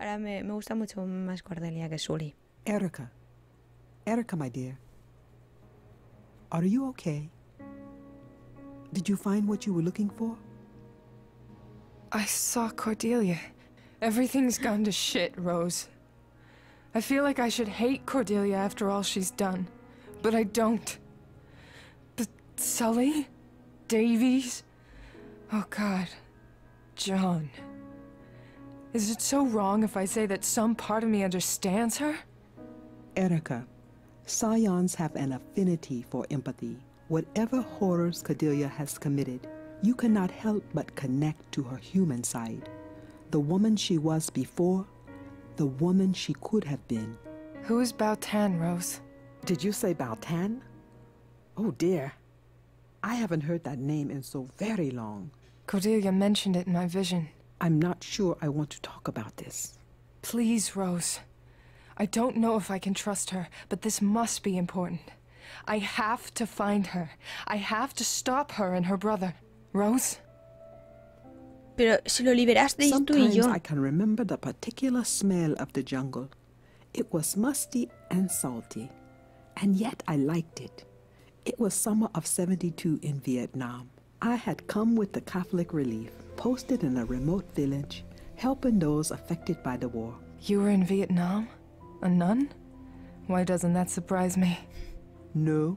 Ahora me gusta mucho más Cordelia que Sully. Erica, my dear. Are you okay? Did you find what you were looking for? I saw Cordelia. Everything's gone to shit, Rose. I feel like I should hate Cordelia after all she's done, but I don't. But Sully? Davies? Oh God. John. Is it so wrong if I say that some part of me understands her? Erica, Scions have an affinity for empathy. Whatever horrors Cordelia has committed, you cannot help but connect to her human side. The woman she was before, the woman she could have been. Who is Bautan, Rose? Did you say Bautan? Oh dear. I haven't heard that name in so very long. Cordelia mentioned it in my vision. I'm not sure I want to talk about this. Please, Rose. I don't know if I can trust her, but this must be important. I have to find her. I have to stop her and her brother. Rose? Pero si lo liberasteis tú y Sometimes yo. I can remember the particular smell of the jungle. It was musty and salty, and yet I liked it. It was summer of '72 in Vietnam. I had come with the Catholic Relief, posted in a remote village, helping those affected by the war. You were in Vietnam? A nun? Why doesn't that surprise me? No,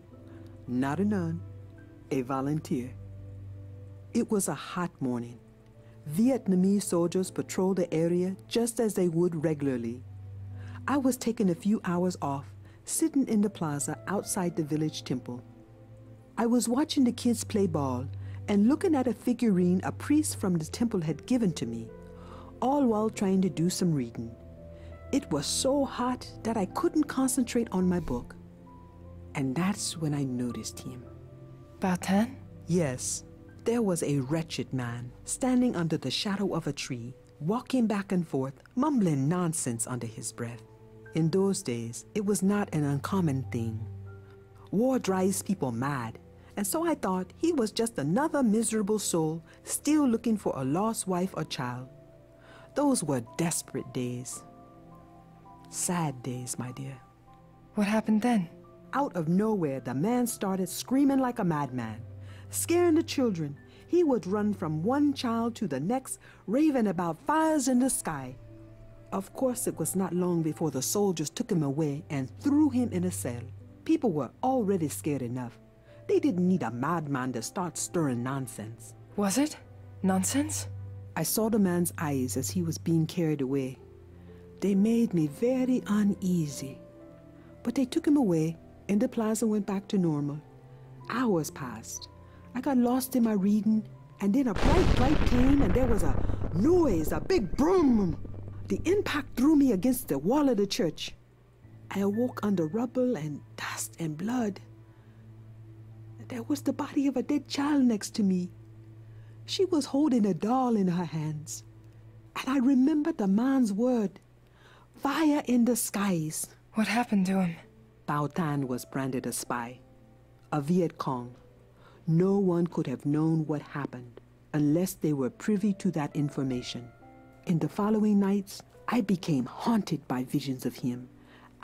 not a nun, a volunteer. It was a hot morning. Vietnamese soldiers patrolled the area just as they would regularly. I was taking a few hours off, sitting in the plaza outside the village temple. I was watching the kids play ball and looking at a figurine a priest from the temple had given to me, all while trying to do some reading. It was so hot that I couldn't concentrate on my book. And that's when I noticed him. Bautan? Yes, there was a wretched man standing under the shadow of a tree, walking back and forth, mumbling nonsense under his breath. In those days, it was not an uncommon thing. War drives people mad, and so I thought he was just another miserable soul still looking for a lost wife or child. Those were desperate days. Sad days, my dear. What happened then? Out of nowhere, the man started screaming like a madman, scaring the children. He would run from one child to the next, raving about fires in the sky. Of course, it was not long before the soldiers took him away and threw him in a cell. People were already scared enough. They didn't need a madman to start stirring nonsense. Was it? Nonsense? I saw the man's eyes as he was being carried away. They made me very uneasy. But they took him away, and the plaza went back to normal. Hours passed. I got lost in my reading, and then a bright light came, and there was a noise, a big boom. The impact threw me against the wall of the church. I awoke under rubble and dust and blood. There was the body of a dead child next to me. She was holding a doll in her hands. And I remembered the man's word, fire in the skies. What happened to him? Bautan was branded a spy, a Viet Cong. No one could have known what happened unless they were privy to that information. In the following nights, I became haunted by visions of him,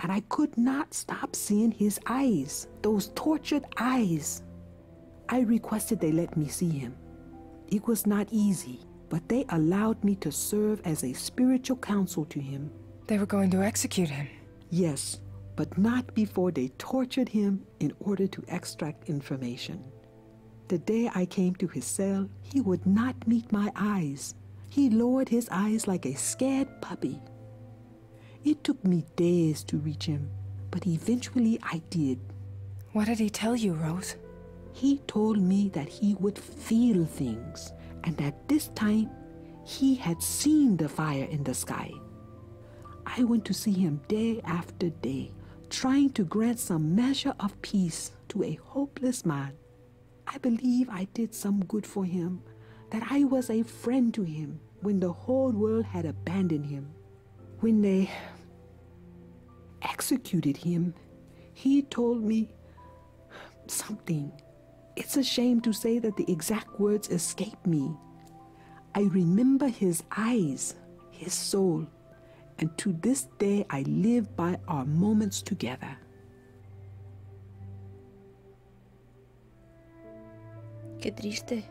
and I could not stop seeing his eyes, those tortured eyes. I requested they let me see him. It was not easy, but they allowed me to serve as a spiritual counsel to him. They were going to execute him. Yes, but not before they tortured him in order to extract information. The day I came to his cell, he would not meet my eyes. He lowered his eyes like a scared puppy. It took me days to reach him, but eventually I did. What did he tell you, Rose? He told me that he would feel things, and that this time he had seen the fire in the sky. I went to see him day after day, trying to grant some measure of peace to a hopeless man. I believe I did some good for him, that I was a friend to him when the whole world had abandoned him. When they executed him, he told me something. It's a shame to say that the exact words escape me. I remember his eyes, his soul, And to this day, I live by our moments together. Qué triste.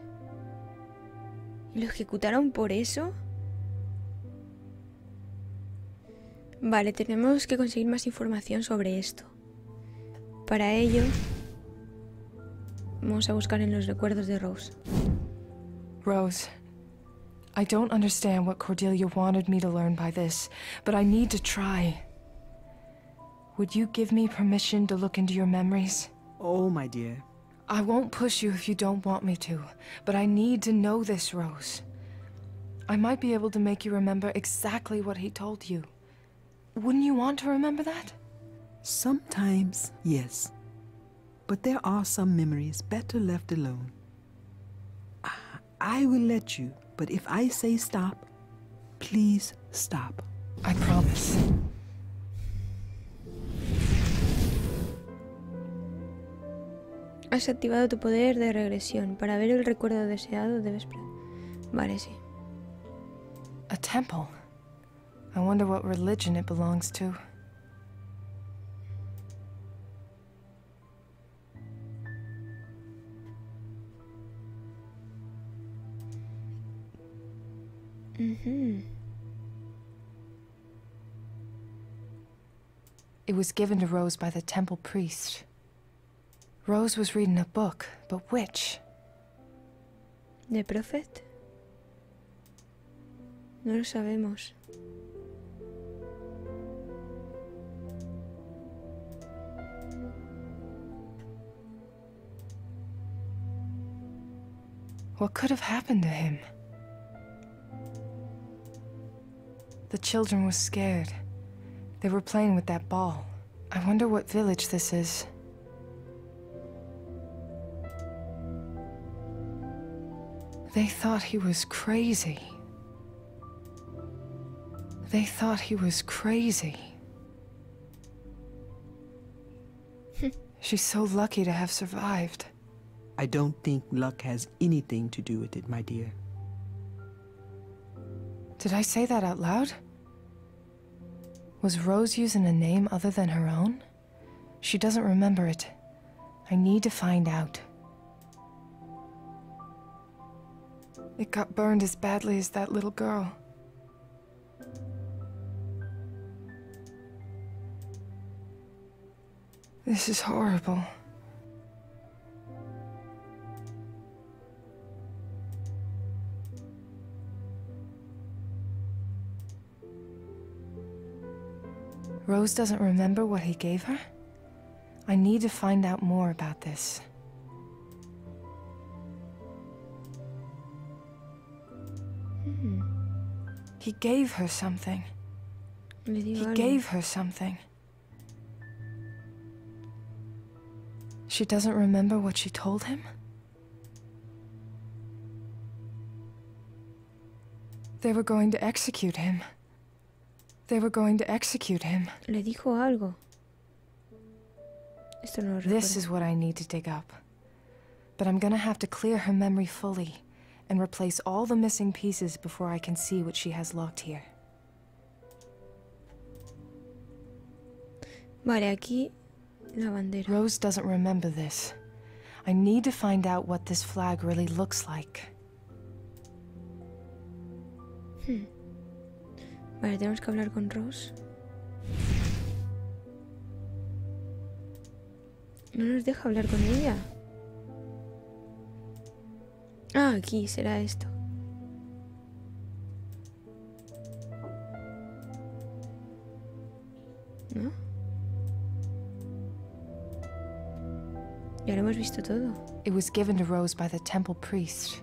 ¿Y lo ejecutaron por eso? Vale, tenemos que conseguir más información sobre esto. Para ello, vamos a buscar en los recuerdos de Rose. Rose, I don't understand what Cordelia wanted me to learn by this, but I need to try. Would you give me permission to look into your memories? Oh, my dear. I won't push you if you don't want me to, but I need to know this, Rose. I might be able to make you remember exactly what he told you. Wouldn't you want to remember that? Sometimes, yes. But there are some memories better left alone. I will let you, but if I say stop, please stop. I promise. Has activado tu poder de regresión. Para ver el recuerdo deseado debes... Vale, sí. A temple. I wonder what religion it belongs to. It was given to Rose by the temple priest. Rose was reading a book, but which? ¿De Prophet? No lo sabemos. What could have happened to him? The children were scared. They were playing with that ball. I wonder what village this is. They thought he was crazy. They thought he was crazy. She's so lucky to have survived. I don't think luck has anything to do with it, my dear. Did I say that out loud? Was Rose using a name other than her own? She doesn't remember it. I need to find out. It got burned as badly as that little girl. This is horrible. Rose doesn't remember what he gave her? I need to find out more about this. He gave her something. He gave her something. She doesn't remember what she told him? They were going to execute him. They were going to execute him. Le dijo algo. Esto no lo recuerdo. This is what I need to dig up. But I'm gonna have to clear her memory fully and replace all the missing pieces before I can see what she has locked here. Vale, aquí la bandera. Rose doesn't remember this. I need to find out what this flag really looks like. Vale, tenemos que hablar con Rose. No nos deja hablar con ella. Ah, aquí será esto. ¿No? Ya lo hemos visto todo. It was given to Rose by the temple priest.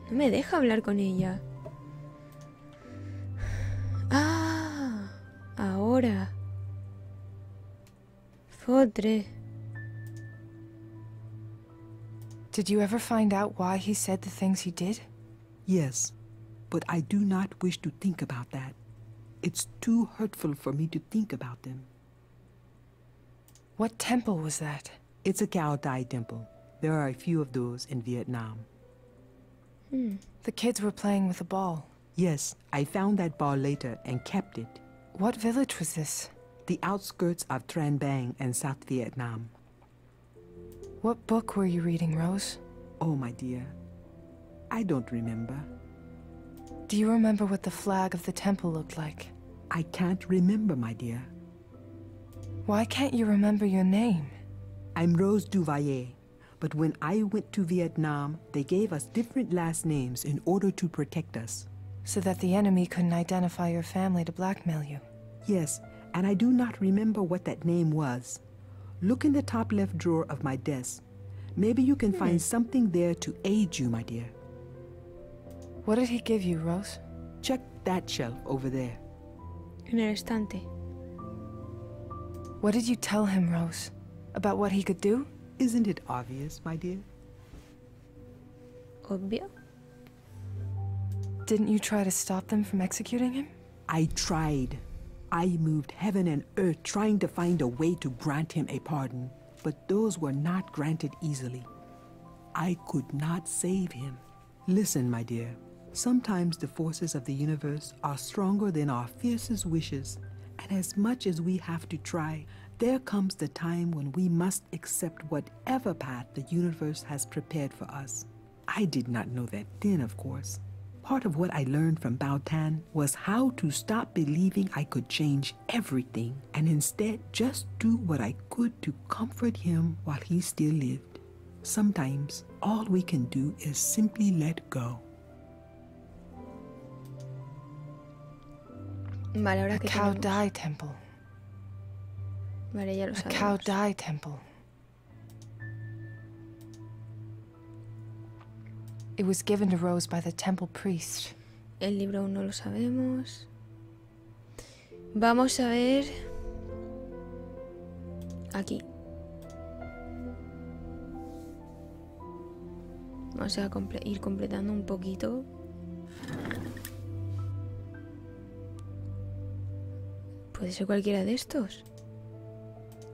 No me deja hablar con ella. Ah, ahora. Fotre. Did you ever find out why he said the things he did? Yes, but I do not wish to think about that. It's too hurtful for me to think about them. What temple was that? It's a Cao Dai temple. There are a few of those in Vietnam. The kids were playing with a ball. Yes, I found that ball later and kept it. What village was this? The outskirts of Trang Bang in South Vietnam. What book were you reading, Rose? Oh, my dear, I don't remember. Do you remember what the flag of the temple looked like? I can't remember, my dear. Why can't you remember your name? I'm Rose Duvalier, but when I went to Vietnam, they gave us different last names in order to protect us. So that the enemy couldn't identify your family to blackmail you. Yes, and I do not remember what that name was. Look in the top left drawer of my desk. Maybe you can find something there to aid you, my dear. What did he give you, Rose? Check that shelf over there. En el estante. What did you tell him, Rose? About what he could do? Isn't it obvious, my dear? Obvio. Didn't you try to stop them from executing him? I tried. I moved heaven and earth trying to find a way to grant him a pardon, but those were not granted easily. I could not save him. Listen, my dear, sometimes the forces of the universe are stronger than our fiercest wishes, and as much as we have to try, there comes the time when we must accept whatever path the universe has prepared for us. I did not know that then, of course. Part of what I learned from Bao Tan was how to stop believing I could change everything and instead just do what I could to comfort him while he still lived. Sometimes, all we can do is simply let go. Vale, ahora A que Cao tenemos. Dai temple. Vale, ya lo A Cao sabemos. Dai temple. It was given to Rose by the temple priest. El libro aún no lo sabemos. Vamos a ver... Aquí. Vamos a ir completando un poquito. Puede ser cualquiera de estos.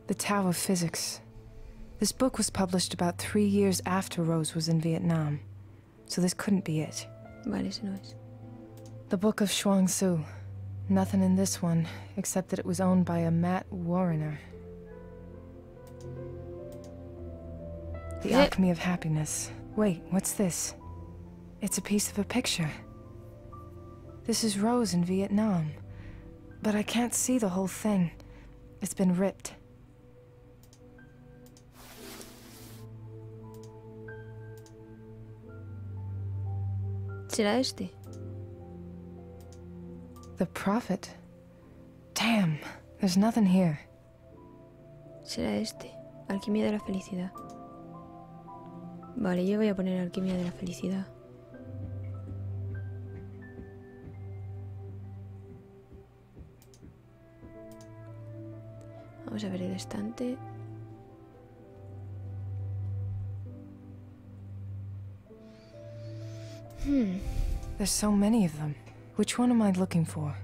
The Tao of Physics. This book was published about 3 years after Rose was in Vietnam, so this couldn't be it. Vale, ese no es. The Book of Shuangzi. Nothing in this one, except that it was owned by a Matt Warrener. The Alchemy of Happiness. Wait, what's this? It's a piece of a picture. This is Rose in Vietnam, but I can't see the whole thing. It's been ripped. ¿Será este? The Prophet? Damn, there's nothing here. Será este. Alquimia de la felicidad. Vale, yo voy a poner alquimia de la felicidad. Vamos a ver el estante. There's so many of them. Which one am I looking for?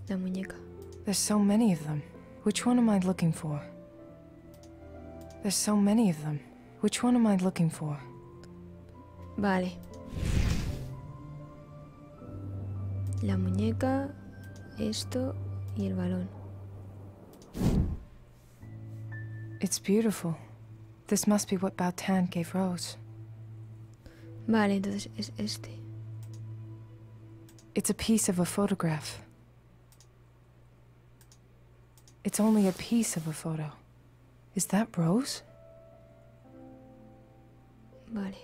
La muñeca. There's so many of them. Which one am I looking for? There's so many of them. Which one am I looking for? Vale. La muñeca, esto y el balón. It's beautiful. This must be what Bao Tan gave Rose. Vale, entonces es este. It's a piece of a photograph. It's only a piece of a photo. Is that Rose? Vale.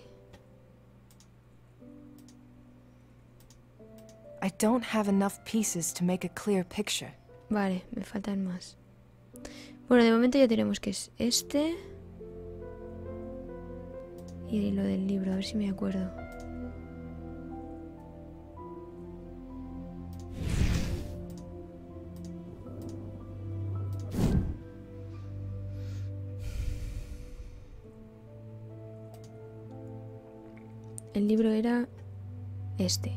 I don't have enough pieces to make a clear picture. Vale, me faltan más. Bueno, de momento ya tenemos que es este. Y lo del libro, a ver si me acuerdo. El libro era este.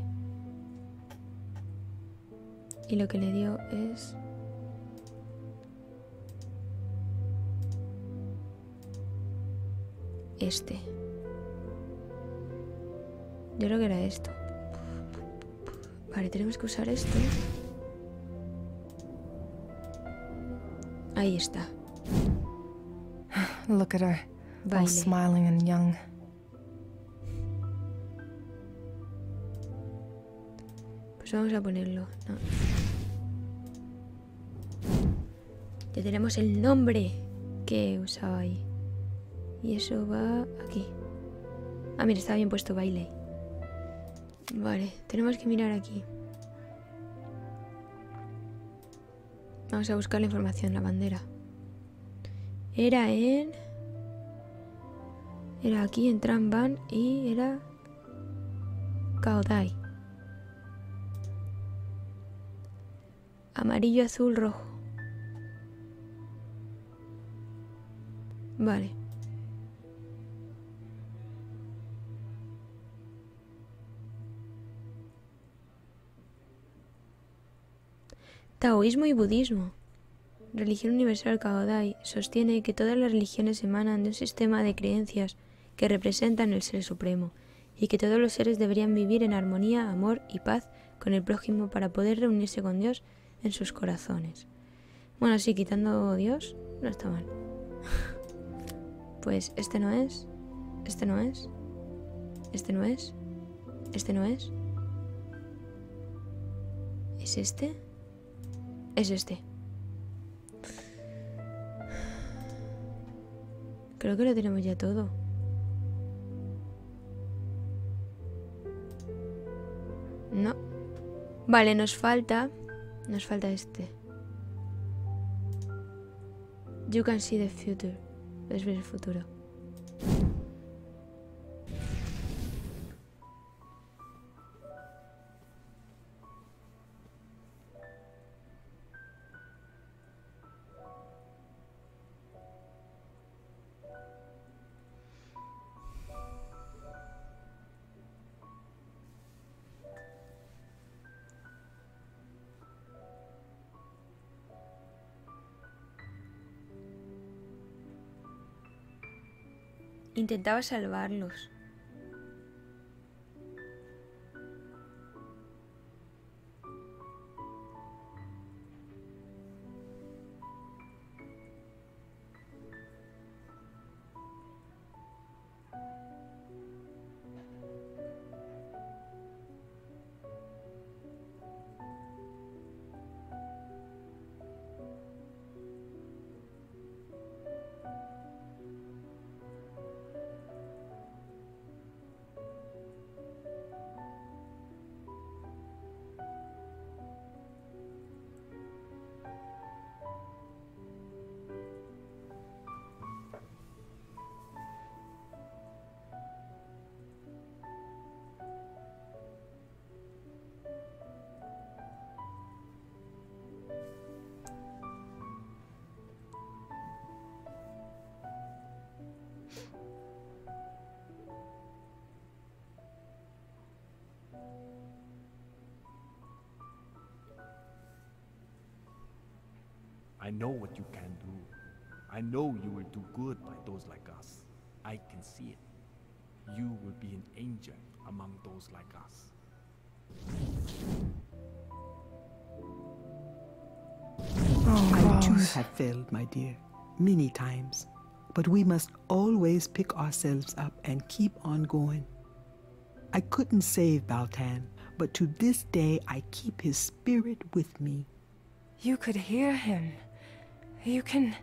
Y lo que le dio es este. Yo creo que era esto. Vale, tenemos que usar esto. Ahí está. Look at her, all Baile. smiling and young. Pues vamos a ponerlo. No. Ya tenemos el nombre que usaba ahí. Y eso va aquí. Ah, mira, está bien puesto baile. Vale, tenemos que mirar aquí. Vamos a buscar la información, la bandera. Era aquí en Tramban y era Kaodai. Amarillo, azul, rojo. Vale. Taoísmo y budismo. Religión universal Kaodai sostiene que todas las religiones emanan de un sistema de creencias que representan el Ser Supremo y que todos los seres deberían vivir en armonía, amor y paz con el prójimo para poder reunirse con Dios en sus corazones. Bueno, sí, quitando Dios, no está mal. Pues este no es, este no es, este no es, este no es. ¿Es este? Es este. Creo que lo tenemos ya todo. No. Vale, nos falta este. You can see the future. Puedes ver el futuro. Intentaba salvarlos. I know what you can do. I know you will do good by those like us. I can see it. You will be an angel among those like us. I too have failed, my dear, many times. But we must always pick ourselves up and keep on going. I couldn't save Baltan, but to this day I keep his spirit with me. You could hear him. You can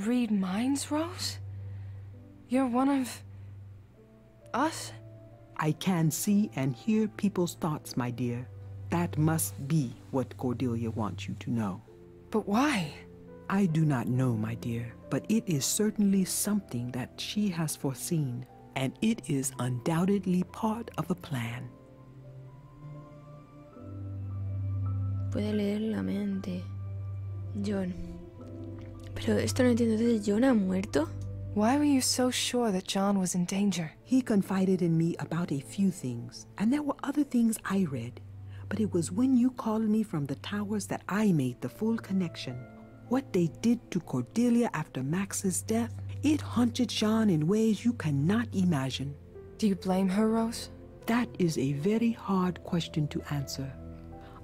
read minds, Rose? You're one of us? I can see and hear people's thoughts, my dear. That must be what Cordelia wants you to know. But why? I do not know, my dear, but it is certainly something that she has foreseen, and it is undoubtedly part of a plan. Puede leer la mente. John. Pero esto no entiendo. ¿Entonces John ha muerto? Why were you so sure that John was in danger? He confided in me about a few things, and there were other things I read. But it was when you called me from the towers that I made the full connection. What they did to Cordelia after Max's death, It haunted Jean in ways you cannot imagine. Do you blame her, Rose? That is a very hard question to answer.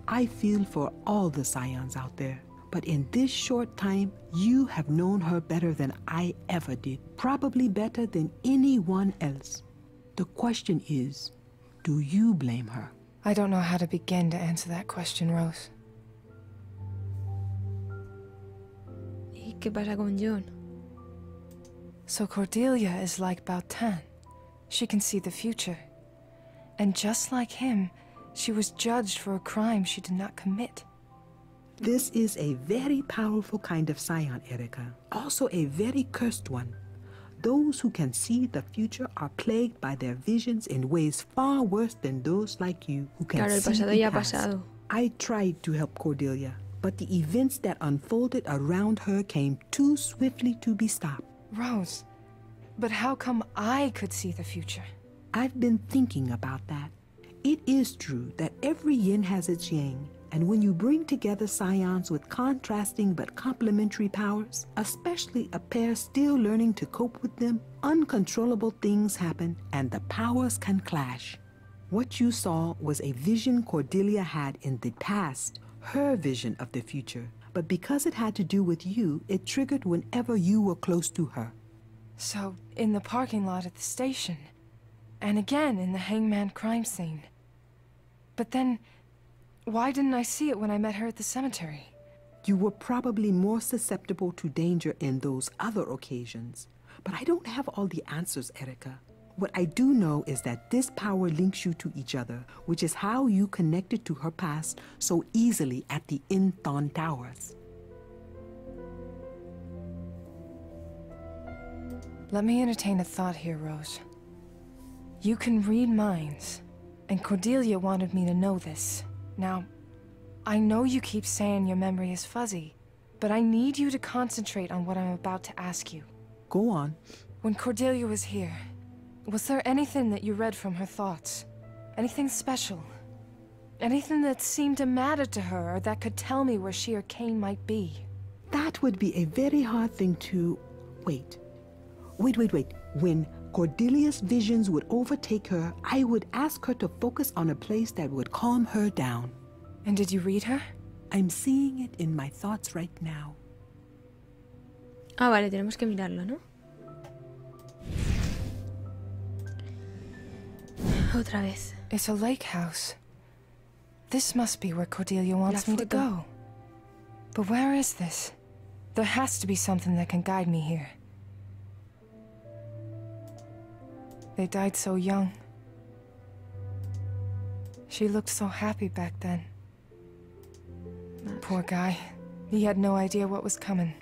I feel for all the scions out there, but in this short time, you have known her better than I ever did, probably better than anyone else. The question is, do you blame her? I don't know how to begin to answer that question, Rose. ¿Y qué pasa con John? So Cordelia is like Bautin. She can see the future. And just like him, she was judged for a crime she did not commit. This is a very powerful kind of scion, Erica. Also a very cursed one. Those who can see the future are plagued by their visions in ways far worse than those like you who can Claro, el see pasado the ya ha past. pasado. I tried to help Cordelia, but the events that unfolded around her came too swiftly to be stopped. Rose, but how come I could see the future? I've been thinking about that. It is true that every yin has its yang, and when you bring together scions with contrasting but complementary powers, especially a pair still learning to cope with them, uncontrollable things happen and the powers can clash. What you saw was a vision Cordelia had in the past, her vision of the future, but because it had to do with you, it triggered whenever you were close to her. So, in the parking lot at the station, and again in the hangman crime scene. But then, why didn't I see it when I met her at the cemetery? You were probably more susceptible to danger in those other occasions. But I don't have all the answers, Erica. What I do know is that this power links you to each other, which is how you connected to her past so easily at the Inthon Towers. Let me entertain a thought here, Rose. You can read minds, and Cordelia wanted me to know this. Now, I know you keep saying your memory is fuzzy, but I need you to concentrate on what I'm about to ask you. Go on. When Cordelia was here, was there anything that you read from her thoughts? Anything special? Anything that seemed to matter to her or that could tell me where she or Cain might be? That would be a very hard thing to... Wait. When Cordelia's visions would overtake her, I would ask her to focus on a place that would calm her down. And did you read her? I'm seeing it in my thoughts right now. Ah, vale, tenemos que mirarlo, ¿no? Otra vez. It's a lake house. This must be where Cordelia wants me to go. But where is this? There has to be something that can guide me here. They died so young. She looked so happy back then. Poor guy. He had no idea what was coming.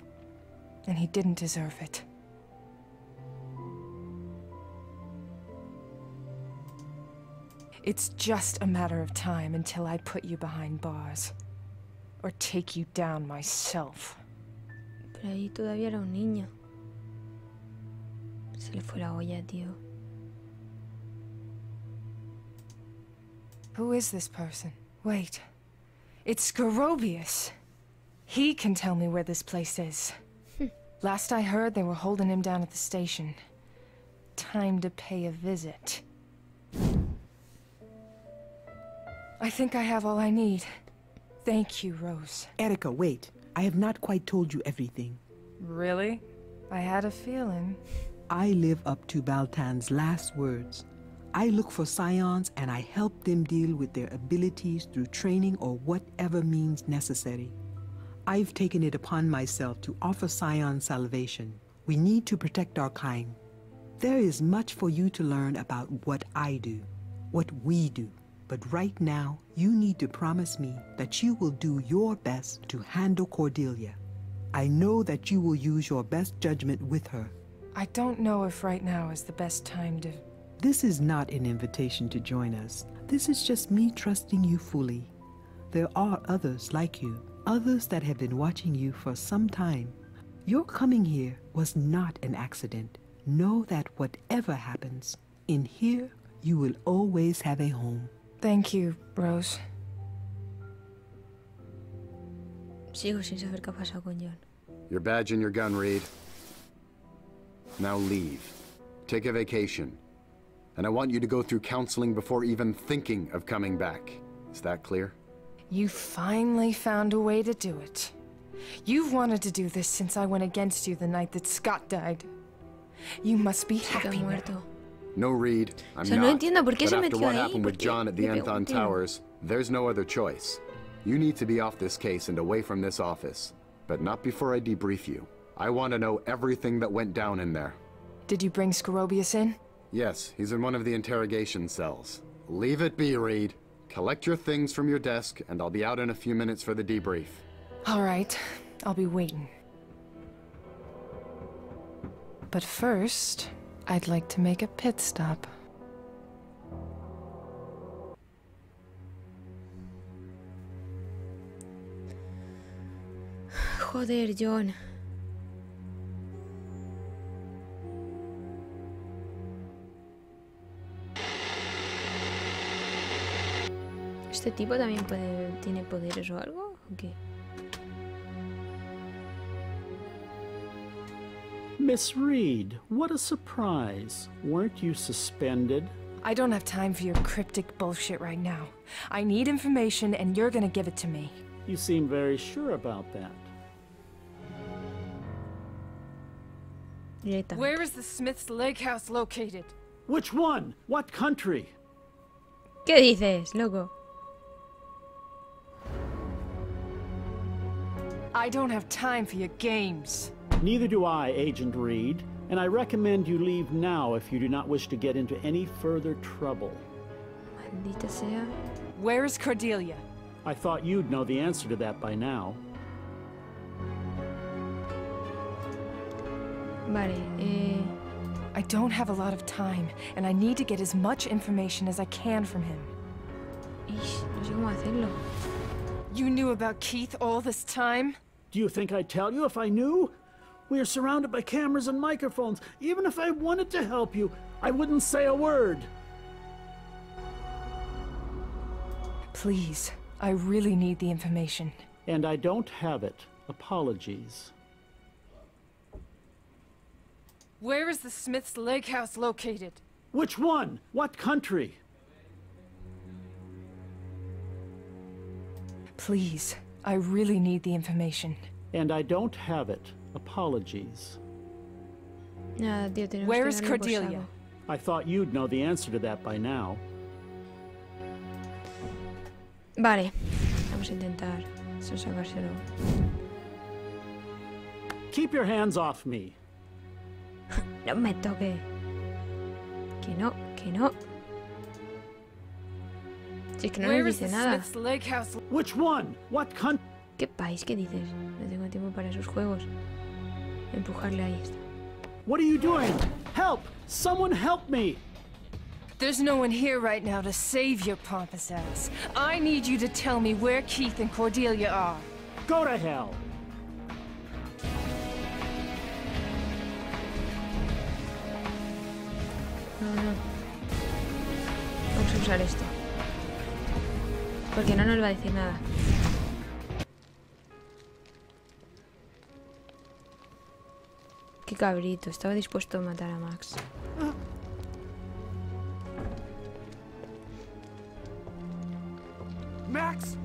And he didn't deserve it. It's just a matter of time until I put you behind bars. Or take you down myself. Pero ahí todavía era un niño. Se le fue la olla, tío. Who is this person? Wait. It's Scorobius. He can tell me where this place is. Last I heard, they were holding him down at the station. Time to pay a visit. I think I have all I need. Thank you, Rose. Erica, wait. I have not quite told you everything. Really? I had a feeling. I live up to Baltan's last words. I look for scions and I help them deal with their abilities through training or whatever means necessary. I've taken it upon myself to offer scion salvation. We need to protect our kind. There is much for you to learn about what I do, what we do. But right now, you need to promise me that you will do your best to handle Cordelia. I know that you will use your best judgment with her. I don't know if right now is the best time to... This is not an invitation to join us. This is just me trusting you fully. There are others like you, others that have been watching you for some time. Your coming here was not an accident. Know that whatever happens, in here, you will always have a home. Thank you, Rose. Sigo sin saber qué ha pasado con John. Your badge and your gun, Reed. Now leave. Take a vacation. And I want you to go through counseling before even thinking of coming back. Is that clear? You finally found a way to do it. You've wanted to do this since I went against you the night that Scott died. You must be happy now. No, Reed, I'm no not. entiendo por qué se But after metió what ahí, happened with porque John at the le pegó un Anthon tiro. Towers, there's no other choice. You need to be off this case and away from this office. But not before I debrief you. I want to know everything that went down in there. Did you bring Scorobius in? Yes, he's in one of the interrogation cells. Leave it be, Reed. Collect your things from your desk, and I'll be out in a few minutes for the debrief. All right, I'll be waiting. But first, I'd like to make a pit stop. Joder, John. ¿Este tipo también tiene poderes o algo? ¿O qué? Miss Reed, what a surprise. Weren't you suspended? I don't have time for your cryptic bullshit right now. I need information, and you're gonna give it to me. You seem very sure about that. Directamente. Where is the Smith's Lake House located? Which one? What country? ¿Qué dices, loco? I don't have time for your games. Neither do I, Agent Reed, and I recommend you leave now if you do not wish to get into any further trouble. Maldita sea. Where is Cordelia? I thought you'd know the answer to that by now. Vale, I don't have a lot of time, and I need to get as much information as I can from him. Ish, no sé cómo hacerlo. You knew about Keith all this time? Do you think I'd tell you if I knew? We are surrounded by cameras and microphones. Even if I wanted to help you, I wouldn't say a word. Please, I really need the information. And I don't have it. Apologies. Where is the Smith's Lake House located? Which one? What country? Please, I really need the information. And I don't have it. Apologies. Nada, tío, tenemos Where que is darle por Cordelia? saco. I thought you'd know the answer to that by now. Vale, vamos a intentar eso sacárselo. Keep your hands off me. No me toque. Que no, que no. Si es que no Where les is the dice nada. Smith's Lake House? Which one? What country? ¿Qué país? ¿Qué dices? No tengo tiempo para esos juegos. Empujarle ahí está. What are you doing? Help! Someone help me! There's no one here right now to save your pompous ass. I need you to tell me where Keith and Cordelia are. Go to hell! No, no. Vamos a usar esto. Porque no nos va a decir nada. Qué cabrito, estaba dispuesto a matar a Max. Max!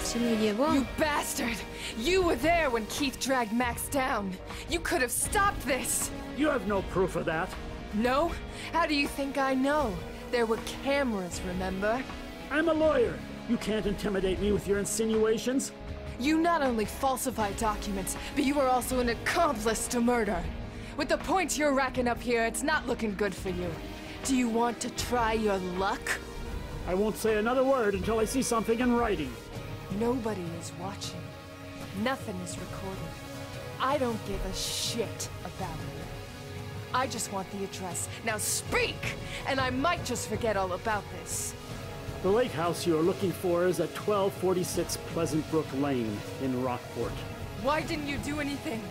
Se lo llevó. You bastard! You were there when Keith dragged Max down. You could have stopped this! You have no proof of that. No? How do you think I know? There were cameras, remember? I'm a lawyer. You can't intimidate me with your insinuations. You not only falsified documents, but you are also an accomplice to murder. With the points you're racking up here, it's not looking good for you. Do you want to try your luck? I won't say another word until I see something in writing. Nobody is watching. Nothing is recorded. I don't give a shit about it. I just want the address. Now speak! And I might just forget all about this. The lake house you are looking for is at 1246 Pleasant Brook Lane in Rockport. Why didn't you do anything?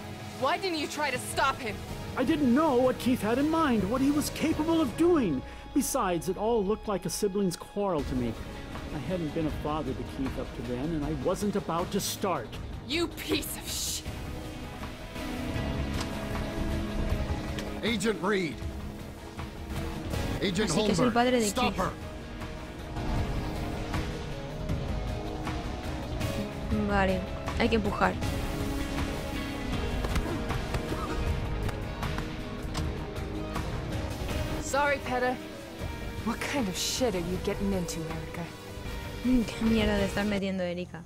Why didn't you try to stop him? I didn't know what Keith had in mind, what he was capable of doing. Besides, it all looked like a sibling's quarrel to me. I hadn't been a father to Keith up to then, and I wasn't about to start. You piece of shit! Agent Reed! Agent Así que es el padre Holmberg, de stop Keith. her! Vale, hay que empujar. Sorry, Peta. What kind of shit are you getting into, Erica? Qué mierda de estar metiendo Erika.